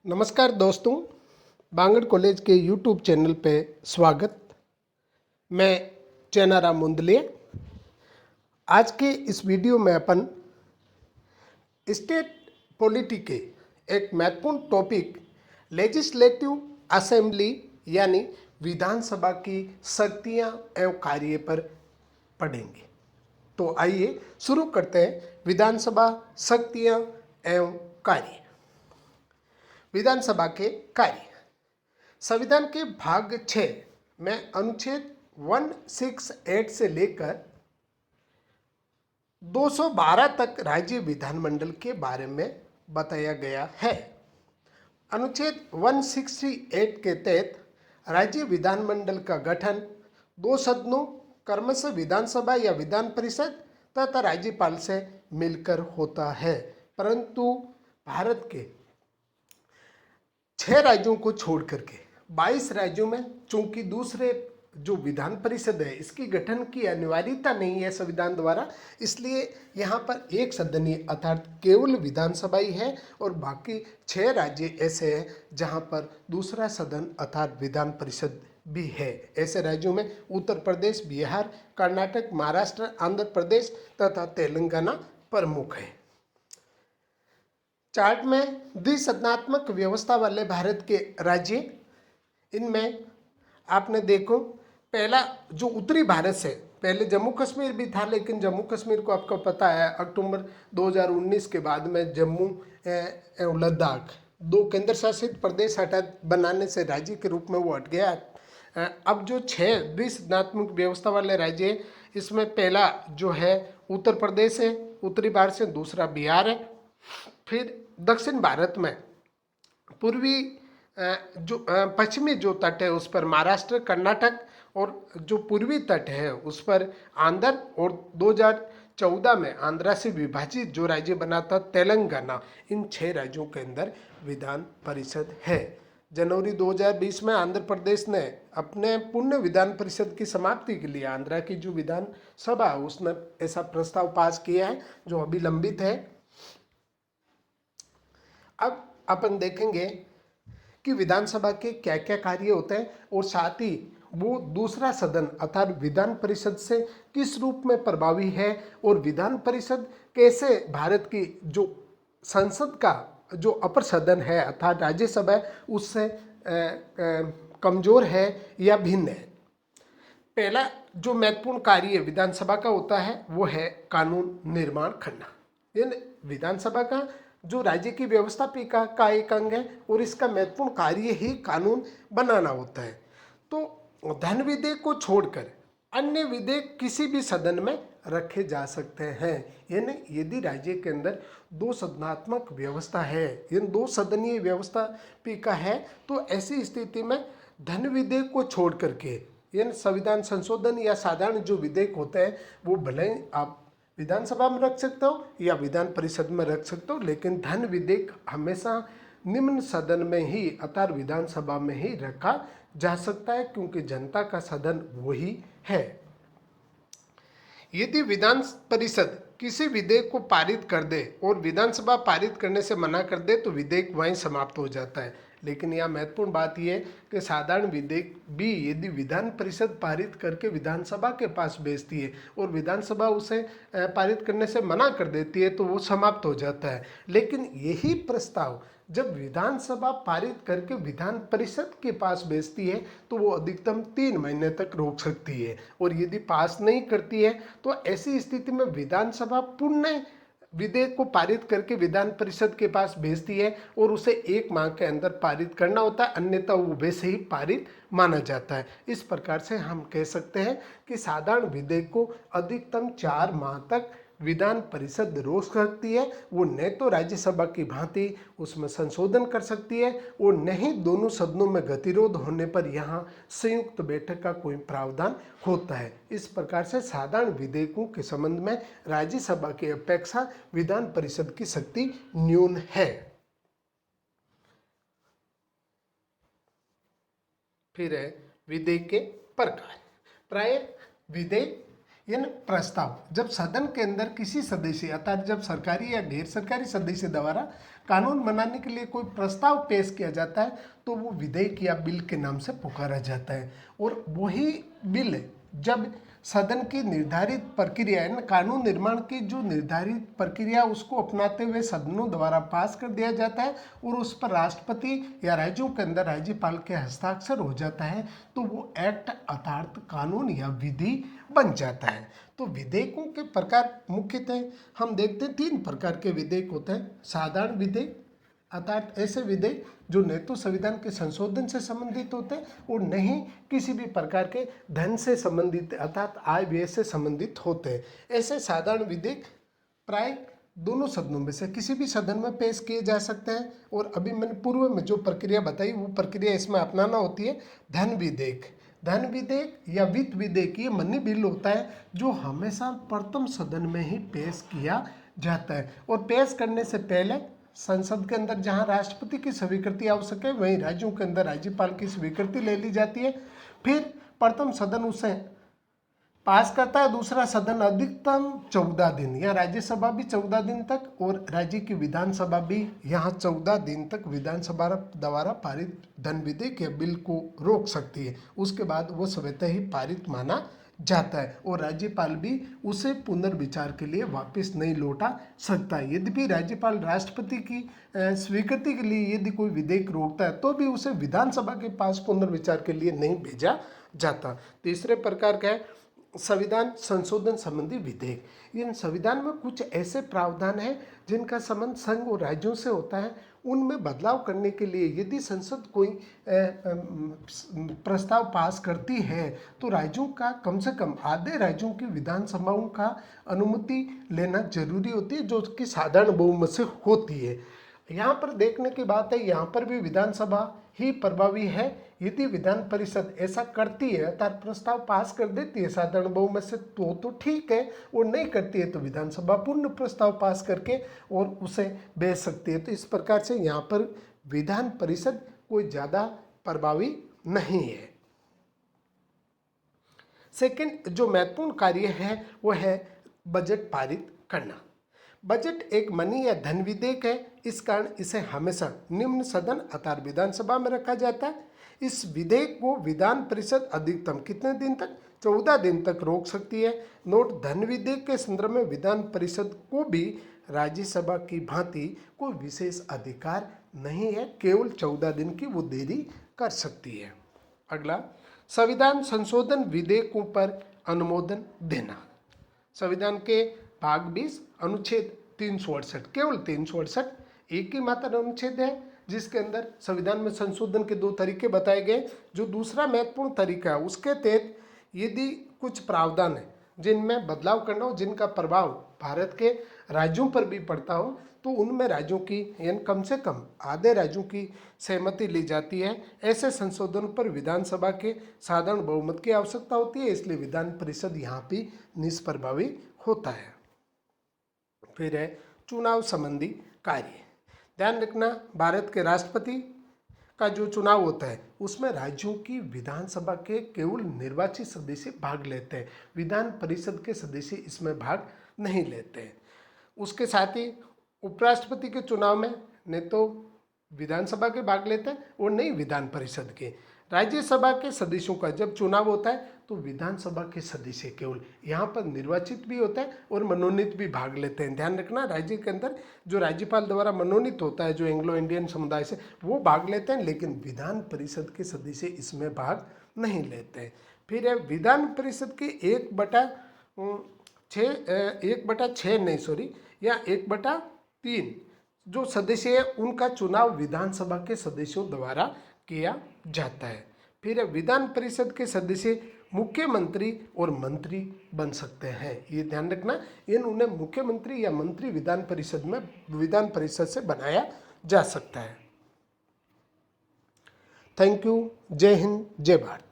नमस्कार दोस्तों, बांगड़ कॉलेज के यूट्यूब चैनल पे स्वागत। मैं चैनाराम मुंदलिया। आज के इस वीडियो में अपन स्टेट पॉलिटी के एक महत्वपूर्ण टॉपिक लेजिस्लेटिव असेंबली यानी विधानसभा की शक्तियां एवं कार्य पर पढ़ेंगे। तो आइए शुरू करते हैं। विधानसभा शक्तियां एवं कार्य। विधानसभा के कार्य। संविधान के भाग 6 में अनुच्छेद 168 से लेकर 212 तक राज्य विधानमंडल के बारे में बताया गया है। अनुच्छेद 168 के तहत राज्य विधानमंडल का गठन दो सदनों क्रमशः विधानसभा या विधान परिषद तथा राज्यपाल से मिलकर होता है, परंतु भारत के 6 राज्यों को छोड़ करके 22 राज्यों में चूंकि दूसरे जो विधान परिषद है इसकी गठन की अनिवार्यता नहीं है संविधान द्वारा, इसलिए यहाँ पर एक सदनीय अर्थात केवल विधानसभा ही है और बाकी 6 राज्य ऐसे हैं जहाँ पर दूसरा सदन अर्थात विधान परिषद भी है। ऐसे राज्यों में उत्तर प्रदेश, बिहार, कर्नाटक, महाराष्ट्र, आंध्र प्रदेश तथा तेलंगाना प्रमुख है। चार्ट में द्विसदनात्मक व्यवस्था वाले भारत के राज्य, इनमें आपने देखो पहला जो उत्तरी भारत से, पहले जम्मू कश्मीर भी था, लेकिन जम्मू कश्मीर को आपको पता है अक्टूबर 2019 के बाद में जम्मू एवं लद्दाख 2 केंद्र शासित प्रदेश हटा बनाने से राज्य के रूप में वो हट गया। अब जो 6 द्विसदनात्मक व्यवस्था वाले राज्य है, इसमें पहला जो है उत्तर प्रदेश है उत्तरी भारत से, दूसरा बिहार है, फिर दक्षिण भारत में पूर्वी जो पश्चिमी जो तट है उस पर महाराष्ट्र, कर्नाटक, और जो पूर्वी तट है उस पर आंध्र, और 2014 में आंध्रा से विभाजित जो राज्य बना था तेलंगाना। इन 6 राज्यों के अंदर विधान परिषद है। जनवरी 2020 में आंध्र प्रदेश ने अपने पूर्ण विधान परिषद की समाप्ति के लिए आंध्रा की जो विधान सभा उसने ऐसा प्रस्ताव पास किया है जो अभी लंबित है। अब अपन देखेंगे कि विधानसभा के क्या क्या कार्य होते हैं और साथ ही वो दूसरा सदन अर्थात विधान परिषद से किस रूप में प्रभावी है और विधान परिषद कैसे भारत की जो संसद का जो अपर सदन है अर्थात राज्यसभा है उससे कमजोर है या भिन्न है। पहला जो महत्वपूर्ण कार्य विधानसभा का होता है वो है कानून निर्माण करना। यानी विधानसभा का जो राज्य की व्यवस्थापिका का एक अंग है और इसका महत्वपूर्ण कार्य ही कानून बनाना होता है। तो धन विधेयक को छोड़कर अन्य विधेयक किसी भी सदन में रखे जा सकते हैं। यानी यदि राज्य के अंदर 2 सदनात्मक व्यवस्था है, यानी 2 सदनीय व्यवस्थापिका है, तो ऐसी स्थिति में धन विधेयक को छोड़ करके यानी संविधान संशोधन या साधारण जो विधेयक होते हैं वो भले आप विधानसभा में रख सकते हो या विधान परिषद में रख सकते हो, लेकिन धन विधेयक हमेशा निम्न सदन में ही अर्थात विधानसभा में ही रखा जा सकता है क्योंकि जनता का सदन वही है। यदि विधान परिषद किसी विधेयक को पारित कर दे और विधानसभा पारित करने से मना कर दे तो विधेयक वहीं समाप्त हो जाता है। लेकिन यह महत्वपूर्ण बात यह है कि साधारण विधेयक भी यदि विधान परिषद पारित करके विधानसभा के पास भेजती है और विधानसभा उसे पारित करने से मना कर देती है तो वो समाप्त हो जाता है। लेकिन यही प्रस्ताव जब विधानसभा पारित करके विधान परिषद के पास भेजती है तो वो अधिकतम 3 महीने तक रोक सकती है, और यदि पास नहीं करती है तो ऐसी स्थिति में विधानसभा पुनः विधेयक को पारित करके विधान परिषद के पास भेजती है और उसे 1 माह के अंदर पारित करना होता है, अन्यथा वो वैसे ही पारित माना जाता है। इस प्रकार से हम कह सकते हैं कि साधारण विधेयक को अधिकतम 4 माह तक विधान परिषद रोक सकती है। वो न तो राज्यसभा की भांति उसमें संशोधन कर सकती है और न ही दोनों सदनों में गतिरोध होने पर यहाँ संयुक्त बैठक का कोई प्रावधान होता है। इस प्रकार से साधारण विधेयकों के संबंध में राज्यसभा की अपेक्षा विधान परिषद की शक्ति न्यून है। फिर है विधेयक के प्रकार। प्राय विधेयक यानी प्रस्ताव, जब सदन के अंदर किसी सदस्य अर्थात जब सरकारी या गैर सरकारी सदस्य द्वारा कानून बनाने के लिए कोई प्रस्ताव पेश किया जाता है तो वो विधेयक या बिल के नाम से पुकारा जाता है। और वही बिल जब सदन की निर्धारित प्रक्रिया है ना, कानून निर्माण की जो निर्धारित प्रक्रिया उसको अपनाते हुए सदनों द्वारा पास कर दिया जाता है और उस पर राष्ट्रपति या राज्यों के अंदर राज्यपाल के हस्ताक्षर हो जाता है तो वो एक्ट अर्थात कानून या विधि बन जाता है। तो विधेयकों के प्रकार मुख्यतः हम देखते हैं 3 प्रकार के विधेयक होते हैं। साधारण विधेयक अर्थात ऐसे विधेयक जो न तो संविधान के संशोधन से संबंधित होते हैं और न ही किसी भी प्रकार के धन से संबंधित अर्थात आय व्यय से संबंधित होते हैं। ऐसे साधारण विधेयक प्राय दोनों सदनों में से किसी भी सदन में पेश किए जा सकते हैं। और अभी मैंने पूर्व में जो प्रक्रिया बताई वो प्रक्रिया इसमें अपनाना होती है। धन विधेयक, धन विधेयक या वित्त विधेयक ये मनी बिल होता है जो हमेशा प्रथम सदन में ही पेश किया जाता है। और पेश करने से पहले संसद के अंदर जहां राष्ट्रपति की स्वीकृति आवश्यक है वहीं राज्यों के अंदर राज्यपाल की स्वीकृति ले ली जाती है। फिर प्रथम सदन उसे पास करता है, दूसरा सदन अधिकतम 14 दिन या राज्यसभा भी 14 दिन तक और राज्य की विधानसभा भी यहाँ 14 दिन तक विधानसभा द्वारा पारित धन विधेयक या बिल को रोक सकती है। उसके बाद वो स्वतः ही पारित माना जाता है और राज्यपाल भी उसे पुनर्विचार के लिए वापस नहीं लौटा सकता। यद्यपि राज्यपाल राष्ट्रपति की स्वीकृति के लिए यदि कोई विधेयक रोकता है तो भी उसे विधानसभा के पास पुनर्विचार के लिए नहीं भेजा जाता। तीसरे प्रकार का है संविधान संशोधन संबंधी विधेयक। इन संविधान में कुछ ऐसे प्रावधान हैं जिनका संबंध संघ और राज्यों से होता है। उनमें बदलाव करने के लिए यदि संसद कोई प्रस्ताव पास करती है तो राज्यों का कम से कम आधे राज्यों की विधानसभाओं का अनुमति लेना जरूरी होती है जो कि साधारण बहुमत से होती है। यहाँ पर देखने की बात है, यहाँ पर भी विधानसभा ही प्रभावी है। यदि विधान परिषद ऐसा करती है अर्थात प्रस्ताव पास कर देती है साधारण बहुमत से तो ठीक है, और नहीं करती है तो विधानसभा पूर्ण प्रस्ताव पास करके और उसे भेज सकती है। तो इस प्रकार से यहाँ पर विधान परिषद कोई ज़्यादा प्रभावी नहीं है। सेकंड जो महत्वपूर्ण कार्य है वो है बजट पारित करना। बजट एक मनी या धन विधेयक है, इस कारण इसे हमेशा निम्न सदन अर्थात विधानसभा में रखा जाता है। इस विधेयक को विधान परिषद अधिकतम कितने दिन तक 14 दिन तक रोक सकती है। नोट, धन विधेयक के संदर्भ में विधान परिषद को भी राज्यसभा की भांति कोई विशेष अधिकार नहीं है, केवल 14 दिन की वो देरी कर सकती है। अगला, संविधान संशोधन विधेयकों पर अनुमोदन देना। संविधान के भाग 20 अनुच्छेद 368, केवल 368 एक ही मात्र अनुच्छेद है जिसके अंदर संविधान में संशोधन के 2 तरीके बताए गए। जो दूसरा महत्वपूर्ण तरीका है उसके तहत यदि कुछ प्रावधान है जिनमें बदलाव करना हो, जिनका प्रभाव भारत के राज्यों पर भी पड़ता हो, तो उनमें राज्यों की यानी कम से कम आधे राज्यों की सहमति ली जाती है। ऐसे संशोधन पर विधानसभा के साधारण बहुमत की आवश्यकता होती है, इसलिए विधान परिषद यहाँ भी निष्प्रभावी होता है। फिर है चुनाव संबंधी कार्य। ध्यान रखना, भारत के राष्ट्रपति का जो चुनाव होता है उसमें राज्यों की विधानसभा के केवल निर्वाचित सदस्य भाग लेते हैं, विधान परिषद के सदस्य इसमें भाग नहीं लेते हैं। उसके साथ ही उपराष्ट्रपति के चुनाव में न तो विधानसभा के भाग लेते हैं और नहीं विधान परिषद के। राज्यसभा के सदस्यों का जब चुनाव होता है तो विधानसभा के सदस्य केवल यहाँ पर निर्वाचित भी होता है और मनोनीत भी भाग लेते हैं। ध्यान रखना, राज्य के अंदर जो राज्यपाल द्वारा मनोनीत होता है जो एंग्लो इंडियन समुदाय से, वो भाग लेते हैं, लेकिन विधान परिषद के सदस्य इसमें भाग नहीं लेते हैं। फिर है विधान परिषद के 1/3 जो सदस्य है उनका चुनाव विधानसभा के सदस्यों द्वारा किया जाता है। फिर विधान परिषद के सदस्य मुख्यमंत्री और मंत्री बन सकते हैं, ये ध्यान रखना। उन्हें मुख्यमंत्री या मंत्री विधान परिषद से बनाया जा सकता है। Thank you. जय हिंद, जय भारत।